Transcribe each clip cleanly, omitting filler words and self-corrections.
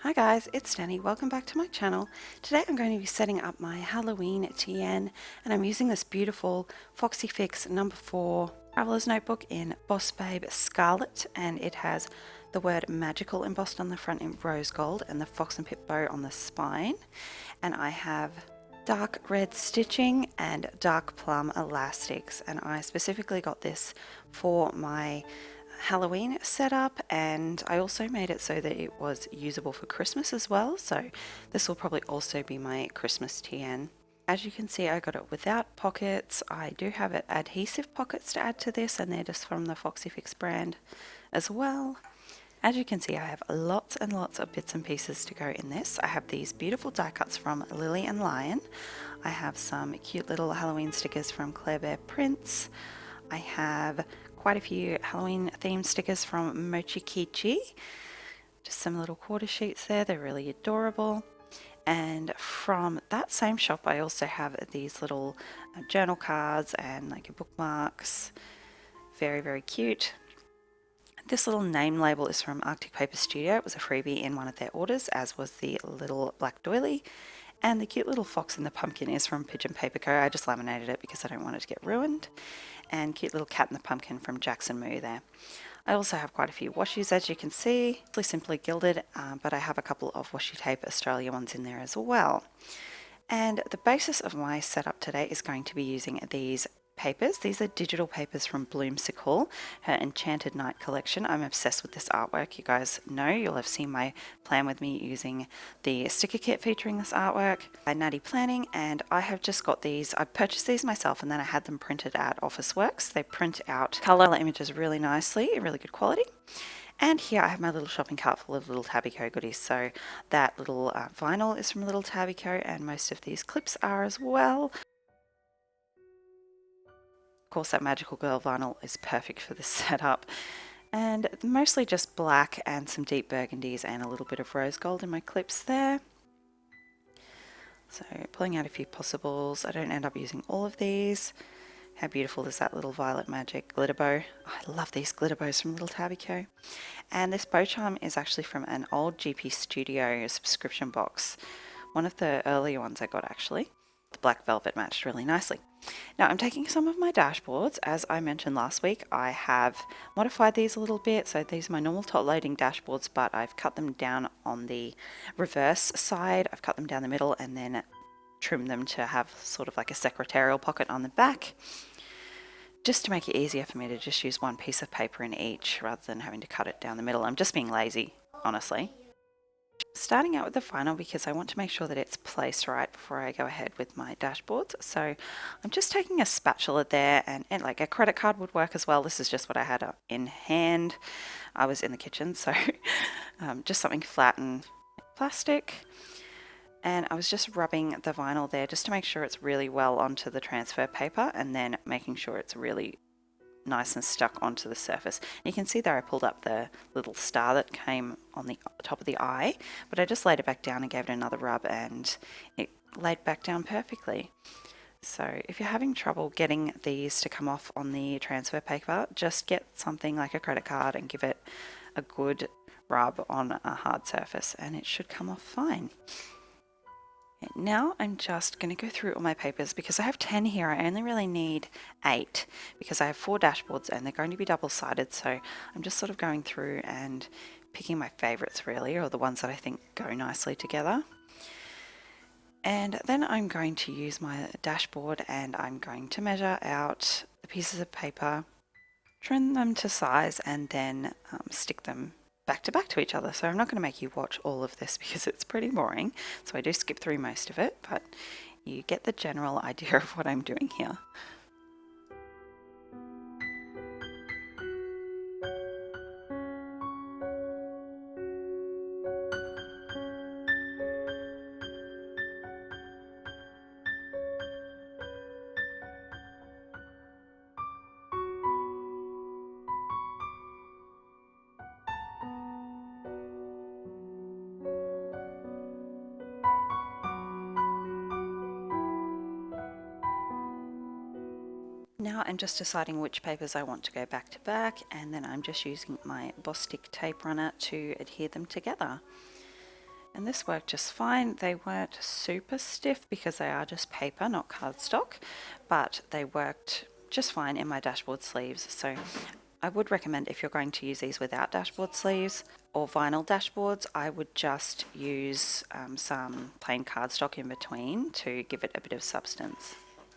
Hi guys, it's Danny. Welcome back to my channel. Today I'm going to be setting up my Halloween TN and I'm using this beautiful Foxy Fix No.4 Traveler's Notebook in Boss Babe Scarlet, and it has the word magical embossed on the front in rose gold and the fox and pip bow on the spine. And I have dark red stitching and dark plum elastics, and I specifically got this for my Halloween setup, and I also made it so that it was usable for Christmas as well, so this will probably also be my Christmas TN. As you can see, I got it without pockets. I do have adhesive pockets to add to this, and they're just from the Foxy Fix brand as well. As you can see, I have lots and lots of bits and pieces to go in this. I have these beautiful die cuts from Lily and Lion. I have some cute little Halloween stickers from Claire Bear Prints. I have quite a few Halloween themed stickers from Mochi Kichi. Just some little quarter sheets there, they're really adorable. And from that same shop I also have these little journal cards and like bookmarks. Very, very cute. This little name label is from Arctic Paper Studio. It was a freebie in one of their orders, as was the little black doily. And the cute little fox in the pumpkin is from Pigeon Paper Co. I just laminated it because I don't want it to get ruined. And cute little cat in the pumpkin from Jackson Moo there. I also have quite a few washies, as you can see, simply gilded, but I have a couple of Washi Tape Australia ones in there as well. And the basis of my setup today is going to be using these papers. These are digital papers from Bloomsicle, her Enchanted Night collection. I'm obsessed with this artwork. You guys know, you'll have seen my plan with me using the sticker kit featuring this artwork by Natty Planning, and I have just got these. I purchased these myself and then I had them printed at Officeworks. They print out colour images really nicely, really good quality. And here I have my little shopping cart full of Little Tabby Co goodies. So that little vinyl is from Little Tabby Co, and most of these clips are as well. Of course, that Magical Girl vinyl is perfect for this setup. And mostly just black and some deep burgundies and a little bit of rose gold in my clips there. So pulling out a few possibles. I don't end up using all of these. How beautiful is that little Violet Magic glitter bow? Oh, I love these glitter bows from Little Tabby Co. And this bow charm is actually from an old GP Studio subscription box. One of the earlier ones I got actually. The black velvet matched really nicely. Now I'm taking some of my dashboards. As I mentioned last week, I have modified these a little bit. So these are my normal top loading dashboards, but I've cut them down on the reverse side. I've cut them down the middle and then trimmed them to have sort of like a secretarial pocket on the back, just to make it easier for me to just use one piece of paper in each rather than having to cut it down the middle. I'm just being lazy, honestly. Starting out with the vinyl because I want to make sure that it's placed right before I go ahead with my dashboards. So I'm just taking a spatula there, and like a credit card would work as well. This is just what I had in hand. I was in the kitchen, so just something flat and plastic. And I was just rubbing the vinyl there just to make sure it's really well onto the transfer paper, and then making sure it's really nice and stuck onto the surface. And you can see there I pulled up the little star that came on the top of the eye, but I just laid it back down and gave it another rub and it laid back down perfectly. So if you're having trouble getting these to come off on the transfer paper, just get something like a credit card and give it a good rub on a hard surface and it should come off fine. Now I'm just going to go through all my papers because I have 10 here. I only really need 8 because I have 4 dashboards and they're going to be double-sided. So I'm just sort of going through and picking my favorites really, or the ones that I think go nicely together. And then I'm going to use my dashboard and I'm going to measure out the pieces of paper, trim them to size, and then stick them back to each other. So I'm not going to make you watch all of this because it's pretty boring. So I do skip through most of it, but you get the general idea of what I'm doing here. Now I'm just deciding which papers I want to go back to back, and then I'm just using my Boss Stick tape runner to adhere them together. And this worked just fine. They weren't super stiff because they are just paper, not cardstock, but they worked just fine in my dashboard sleeves. So I would recommend, if you're going to use these without dashboard sleeves or vinyl dashboards, I would just use some plain cardstock in between to give it a bit of substance.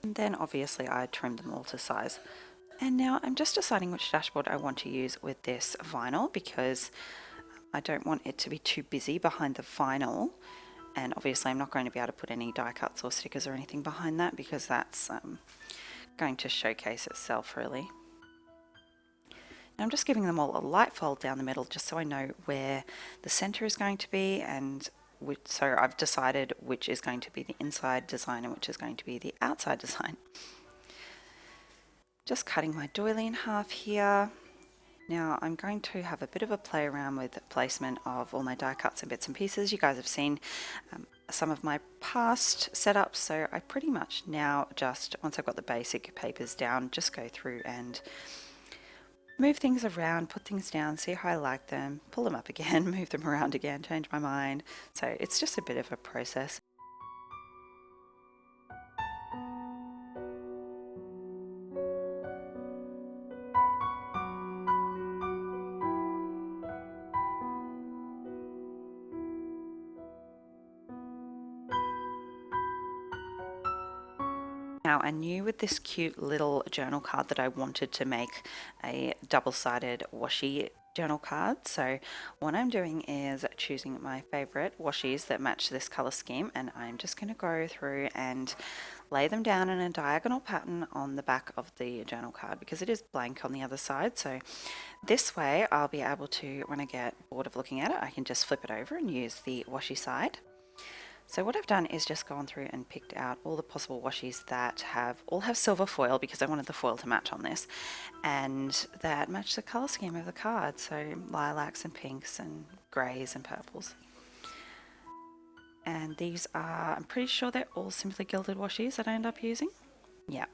And then obviously I trimmed them all to size. And now I'm just deciding which dashboard I want to use with this vinyl, because I don't want it to be too busy behind the vinyl. And obviously I'm not going to be able to put any die cuts or stickers or anything behind that, because that's going to showcase itself really. Now I'm just giving them all a light fold down the middle just so I know where the center is going to be, and so I've decided which is going to be the inside design and which is going to be the outside design. Just cutting my doily in half here. Now I'm going to have a bit of a play around with placement of all my die cuts and bits and pieces. You guys have seen some of my past setups, so I pretty much now just, once I've got the basic papers down, just go through and move things around, put things down, see how I like them, pull them up again, move them around again, change my mind. So it's just a bit of a process. Now I knew with this cute little journal card that I wanted to make a double-sided washi journal card. So what I'm doing is choosing my favorite washies that match this color scheme, and I'm just going to go through and lay them down in a diagonal pattern on the back of the journal card, because it is blank on the other side. So this way I'll be able to, when I get bored of looking at it, I can just flip it over and use the washi side. So what I've done is just gone through and picked out all the possible washies that all have silver foil, because I wanted the foil to match on this, and that match the colour scheme of the card. So lilacs and pinks and greys and purples. And these are, I'm pretty sure they're all Simply Gilded washies that I end up using. Yeah.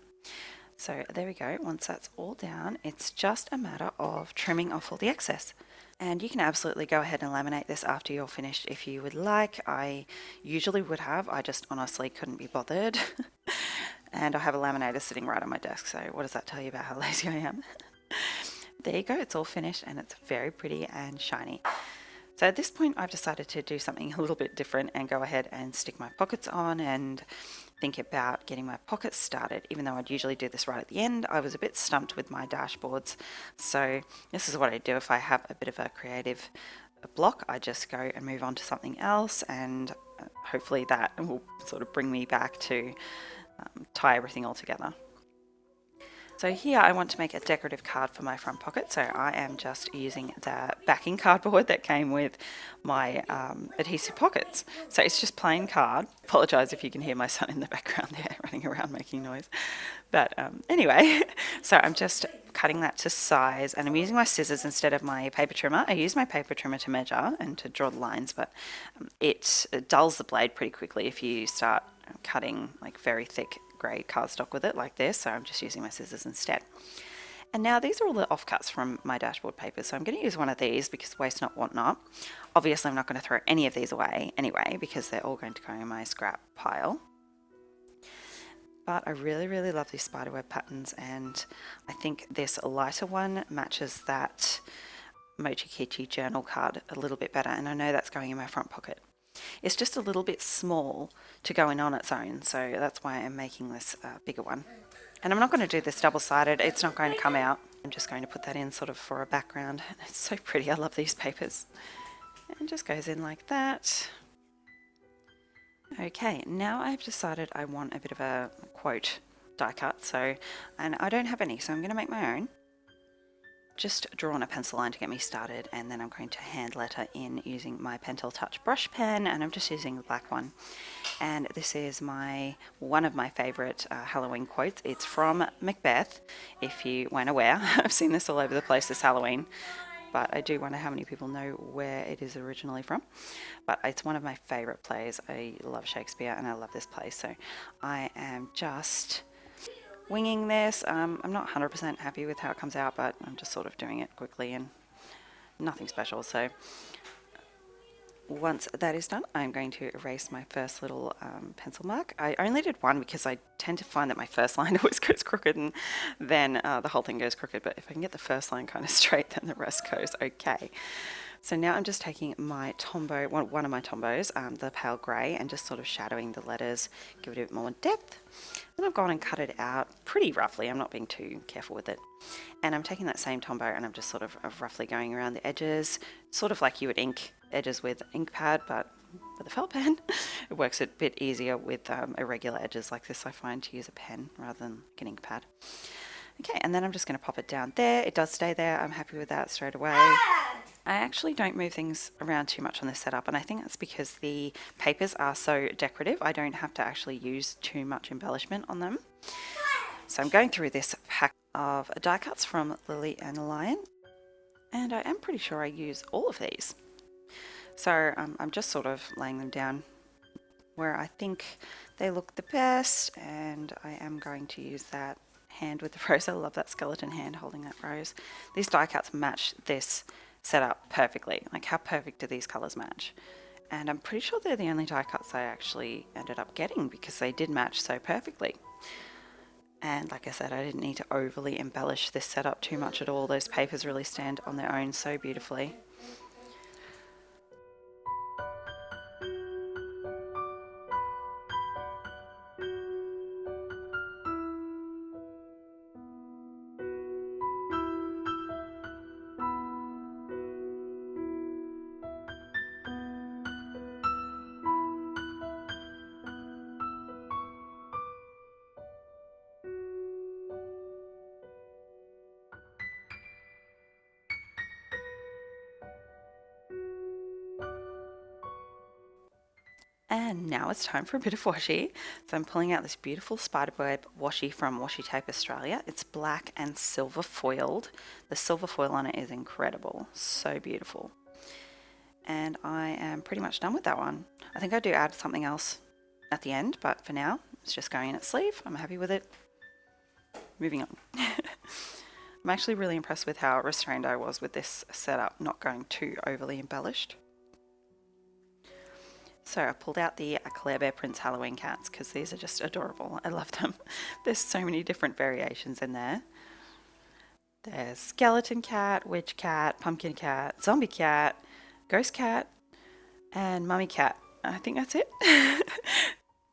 So there we go. Once that's all down, it's just a matter of trimming off all the excess. And you can absolutely go ahead and laminate this after you're finished if you would like. I usually would have, I just honestly couldn't be bothered. And I have a laminator sitting right on my desk, so what does that tell you about how lazy I am? There you go, it's all finished and it's very pretty and shiny. So at this point I've decided to do something a little bit different and go ahead and stick my pockets on and think about getting my pockets started. Even though I'd usually do this right at the end, I was a bit stumped with my dashboards. So this is what I do if I have a bit of a creative block. I just go and move on to something else, and hopefully that will sort of bring me back to tie everything all together. So here I want to make a decorative card for my front pocket, so I am just using the backing cardboard that came with my adhesive pockets. So it's just plain card. Apologise if you can hear my son in the background there running around making noise. But anyway, so I'm just cutting that to size, and I'm using my scissors instead of my paper trimmer. I use my paper trimmer to measure and to draw the lines, but it dulls the blade pretty quickly if you start cutting like very thick grey cardstock with it like this, so I'm just using my scissors instead. And now these are all the offcuts from my dashboard papers, so I'm going to use one of these because waste not, want not. Obviously I'm not going to throw any of these away anyway, because they're all going to go in my scrap pile. But I really love these spiderweb patterns, and I think this lighter one matches that Mochi Kichi journal card a little bit better, and I know that's going in my front pocket. It's just a little bit small to go in on its own, so that's why I'm making this bigger one. And I'm not going to do this double-sided, it's not going to come out. I'm just going to put that in sort of for a background. It's so pretty, I love these papers. And it just goes in like that. Okay, now I've decided I want a bit of a quote die cut, and I don't have any, so I'm going to make my own. Just draw on a pencil line to get me started, and then I'm going to hand letter in using my Pentel Touch brush pen, and I'm just using the black one. And this is one of my favourite Halloween quotes. It's from Macbeth, if you weren't aware. I've seen this all over the place this Halloween, but I do wonder how many people know where it is originally from. But it's one of my favourite plays. I love Shakespeare and I love this play, so I am just winging this. I'm not 100% happy with how it comes out, but I'm just sort of doing it quickly and nothing special. So Once that is done, I'm going to erase my first little pencil mark. I only did one because I tend to find that my first line always goes crooked and then the whole thing goes crooked. But if I can get the first line kind of straight, then the rest goes okay. So now I'm just taking my Tombow, one of my Tombows, the pale grey, and just sort of shadowing the letters, give it a bit more depth. Then I've gone and cut it out pretty roughly. I'm not being too careful with it. And I'm taking that same Tombow and I'm just sort of roughly going around the edges, sort of like you would ink edges with ink pad, but with a felt pen. It works a bit easier with irregular edges like this. I find to use a pen rather than an ink pad. Okay, and then I'm just going to pop it down there. It does stay there. I'm happy with that straight away. I actually don't move things around too much on this setup, and I think that's because the papers are so decorative. I don't have to actually use too much embellishment on them. So I'm going through this pack of die cuts from Lily and Lion, and I am pretty sure I use all of these. So I'm just sort of laying them down where I think they look the best, and I am going to use that hand with the rose. I love that skeleton hand holding that rose. These die cuts match this setup perfectly. Like, how perfect do these colors match? And I'm pretty sure they're the only die cuts I actually ended up getting because they did match so perfectly. And like I said, I didn't need to overly embellish this setup too much at all. Those papers really stand on their own so beautifully. And now it's time for a bit of washi. So I'm pulling out this beautiful spiderweb washi from Washi Tape Australia. It's black and silver foiled. The silver foil on it is incredible. So beautiful. And I am pretty much done with that one. I think I do add something else at the end, but for now, it's just going in its sleeve. I'm happy with it. Moving on. I'm actually really impressed with how restrained I was with this setup, not going too overly embellished. So I pulled out the Claire Bear Prince Halloween cats because these are just adorable. I love them. There's so many different variations in there. There's skeleton cat, witch cat, pumpkin cat, zombie cat, ghost cat, and mummy cat. I think that's it.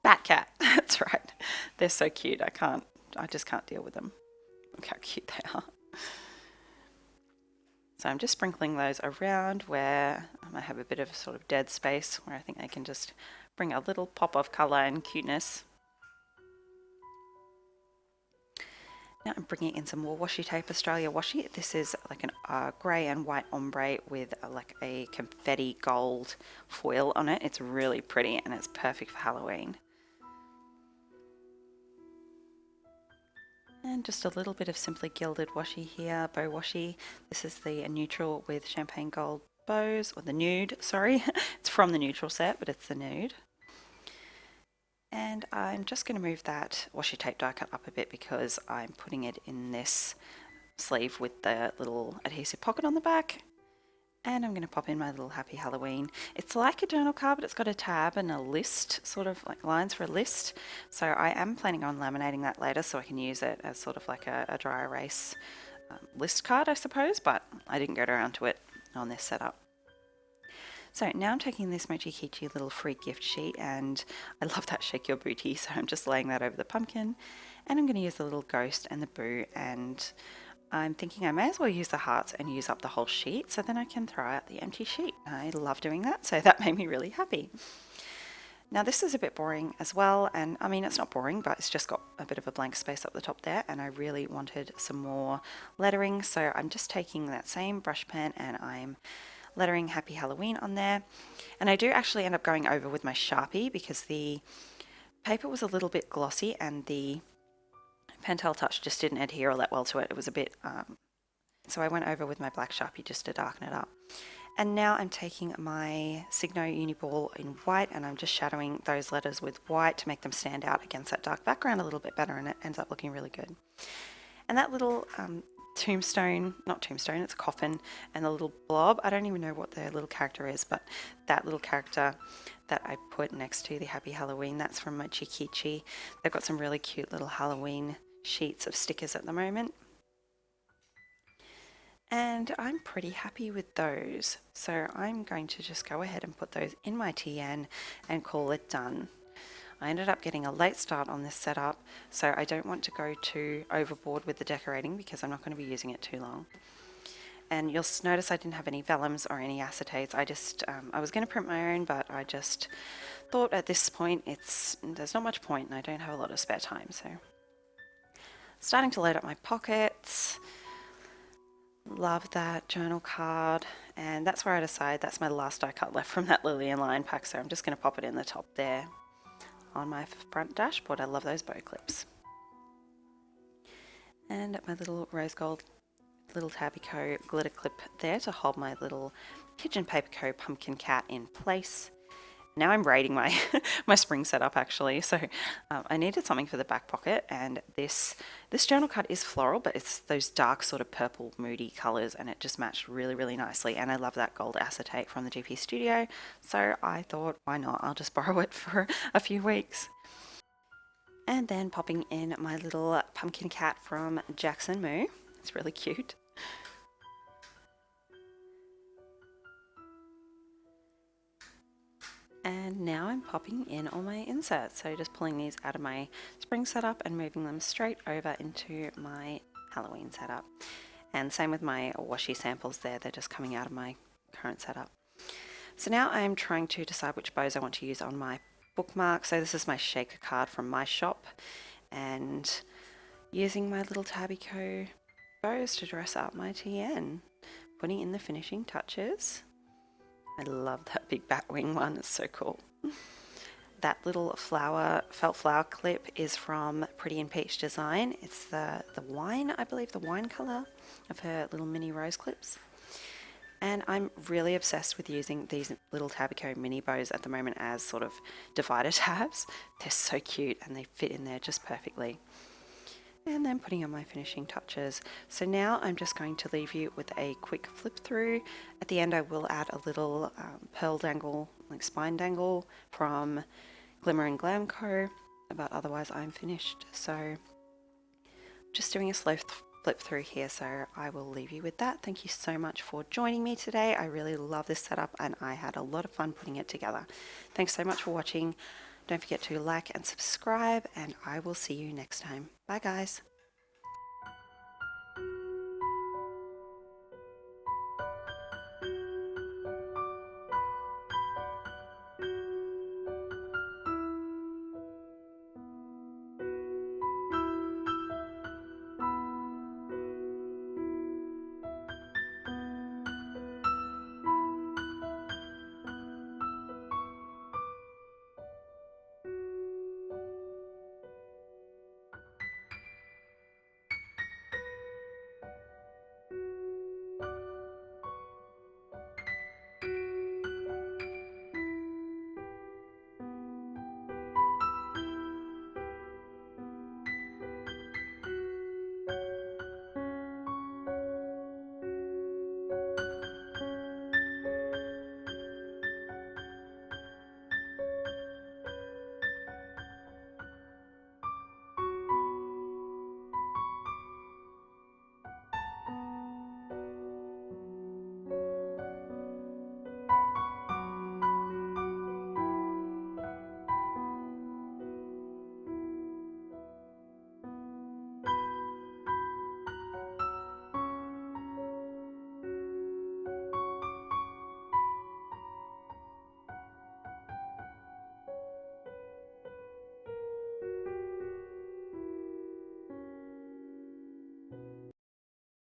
Bat cat. That's right. They're so cute. I just can't deal with them. Look how cute they are. So I'm just sprinkling those around where I have a bit of sort of dead space where I think they can just bring a little pop of colour and cuteness. Now I'm bringing in some more Washi Tape Australia washi. This is like a grey and white ombre with like a confetti gold foil on it. It's really pretty and it's perfect for Halloween. And just a little bit of simply gilded washi here, bow washi. This is the neutral with champagne gold bows, or the nude, sorry. It's from the neutral set, but it's the nude. And I'm just going to move that washi tape die cut up a bit because I'm putting it in this sleeve with the little adhesive pocket on the back. And I'm going to pop in my little Happy Halloween. It's like a journal card, but it's got a tab and a list, sort of like lines for a list. So I am planning on laminating that later so I can use it as sort of like a dry erase list card, I suppose, but I didn't get around to it on this setup. So now I'm taking this Mochi Kichi little free gift sheet, and I love that Shake Your Booty, so I'm just laying that over the pumpkin. And I'm going to use the little ghost and the boo, and I'm thinking I may as well use the hearts and use up the whole sheet so then I can throw out the empty sheet. I love doing that, so that made me really happy. Now this is a bit boring as well, and I mean it's not boring, but it's just got a bit of a blank space up the top there, and I really wanted some more lettering, so I'm just taking that same brush pen and I'm lettering Happy Halloween on there. And I do actually end up going over with my Sharpie because the paper was a little bit glossy and the Pentel Touch just didn't adhere all that well to it. It was a bit, so I went over with my black Sharpie just to darken it up. And now I'm taking my Signo Uniball in white and I'm just shadowing those letters with white to make them stand out against that dark background a little bit better, and it ends up looking really good. And that little tombstone, not tombstone, it's a coffin, and the little blob. I don't even know what their little character is, but that little character that I put next to the Happy Halloween, that's from my Chikichi. They've got some really cute little Halloween sheets of stickers at the moment. And I'm pretty happy with those. So I'm going to just go ahead and put those in my TN and call it done. I ended up getting a late start on this setup, so I don't want to go too overboard with the decorating because I'm not going to be using it too long. And you'll notice I didn't have any vellums or any acetates. I was going to print my own, but I just thought at this point there's not much point and I don't have a lot of spare time. So starting to load up my pockets. Love that journal card, and that's where I decide that's my last die cut left from that Lillian line pack, so I'm just going to pop it in the top there on my front dashboard. I love those bow clips. And my little rose gold Little Tabby Co glitter clip there to hold my little Pigeon Paper Co pumpkin cat in place. Now I'm raiding my my spring setup actually, so I needed something for the back pocket, and this journal card is floral, but it's those dark sort of purple moody colours, and it just matched really nicely, and I love that gold acetate from the GP Studio, so I thought why not, I'll just borrow it for a few weeks. And then popping in my little pumpkin cat from Jackson Moo, it's really cute. And now I'm popping in all my inserts, so just pulling these out of my spring setup and moving them straight over into my Halloween setup. And same with my washi samples there, they're just coming out of my current setup. So now I'm trying to decide which bows I want to use on my bookmark. So this is my shaker card from my shop, and using my Little Tabby Co bows to dress up my TN, putting in the finishing touches. I love that big bat wing one, it's so cool. That little felt flower clip is from Pretty in Peach Design. It's the wine, I believe, the wine colour of her little mini rose clips. And I'm really obsessed with using these Little Tabby Co mini bows at the moment as sort of divider tabs. They're so cute and they fit in there just perfectly. And then putting on my finishing touches. So now I'm just going to leave you with a quick flip through. At the end I will add a little pearl dangle, like spine dangle from Glimmer and Glam Co, but otherwise I'm finished. So just doing a slow flip through here, so I will leave you with that. Thank you so much for joining me today. I really love this setup and I had a lot of fun putting it together. Thanks so much for watching. Don't forget to like and subscribe, and I will see you next time. Bye guys.